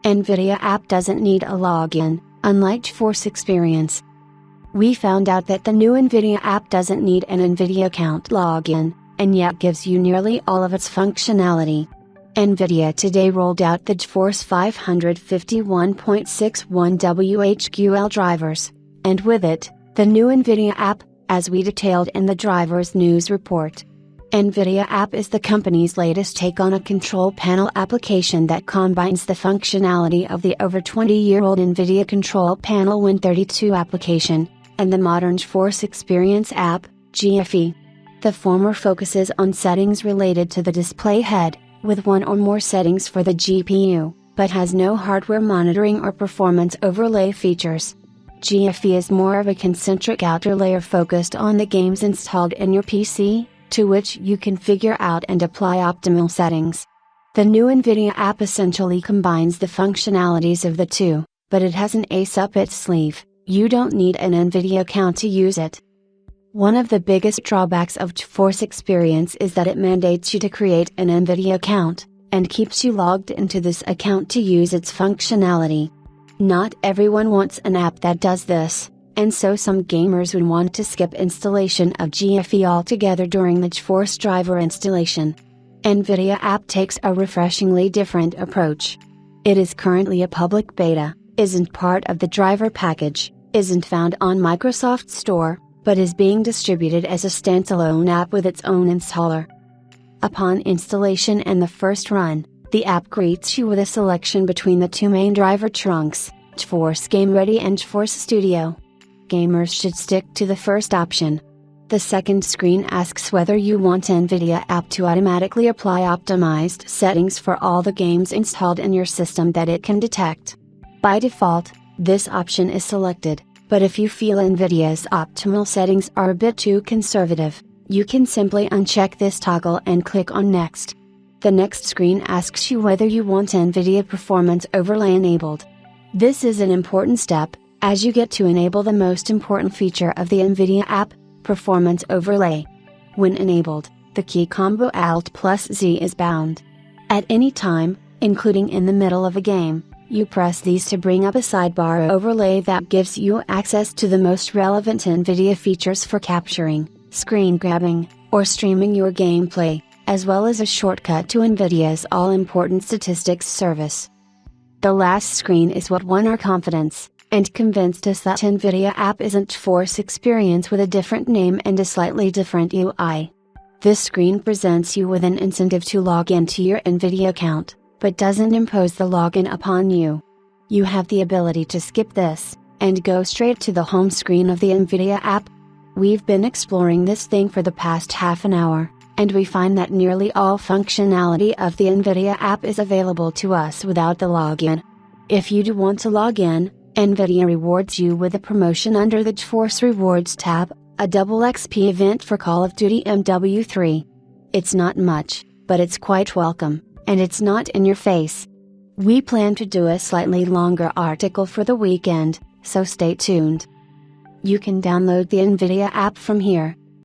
NVIDIA app doesn't need a login, unlike GeForce experience. We found out that the new NVIDIA app doesn't need an NVIDIA account login, and yet gives you nearly all of its functionality. NVIDIA today rolled out the GeForce 551.61 WHQL drivers, and with it, the new NVIDIA app, as we detailed in the driver's news report. NVIDIA app is the company's latest take on a control panel application that combines the functionality of the over 20-year-old NVIDIA Control Panel Win32 application, and the modern GeForce Experience app, GFE. The former focuses on settings related to the display head, with one or more settings for the GPU, but has no hardware monitoring or performance overlay features. GFE is more of a concentric outer layer focused on the games installed in your PC, to which you can figure out and apply optimal settings. The new NVIDIA app essentially combines the functionalities of the two, but it has an ace up its sleeve: you don't need an NVIDIA account to use it. One of the biggest drawbacks of GeForce Experience is that it mandates you to create an NVIDIA account, and keeps you logged into this account to use its functionality. Not everyone wants an app that does this, and so some gamers would want to skip installation of GFE altogether during the GeForce driver installation. NVIDIA app takes a refreshingly different approach. It is currently a public beta, isn't part of the driver package, isn't found on Microsoft Store, but is being distributed as a standalone app with its own installer. Upon installation and the first run, the app greets you with a selection between the two main driver trunks, GeForce Game Ready and GeForce Studio. Gamers should stick to the first option. The second screen asks whether you want NVIDIA app to automatically apply optimized settings for all the games installed in your system that it can detect. By default, this option is selected, but if you feel NVIDIA's optimal settings are a bit too conservative, you can simply uncheck this toggle and click on Next. The next screen asks you whether you want NVIDIA Performance Overlay enabled. This is an important step, as you get to enable the most important feature of the NVIDIA app, Performance Overlay. When enabled, the key combo Alt+Z is bound. At any time, including in the middle of a game, you press these to bring up a sidebar overlay that gives you access to the most relevant NVIDIA features for capturing, screen grabbing, or streaming your gameplay, as well as a shortcut to NVIDIA's all-important statistics service. The last screen is what won our confidence, and convinced us that NVIDIA app isn't GeForce Experience with a different name and a slightly different UI. This screen presents you with an incentive to log into your NVIDIA account, but doesn't impose the login upon you. You have the ability to skip this, and go straight to the home screen of the NVIDIA app. We've been exploring this thing for the past half an hour, and we find that nearly all functionality of the NVIDIA app is available to us without the login. If you do want to log in, NVIDIA rewards you with a promotion under the GeForce Rewards tab, a double XP event for Call of Duty MW3. It's not much, but it's quite welcome, and it's not in your face. We plan to do a slightly longer article for the weekend, so stay tuned. You can download the NVIDIA app from here,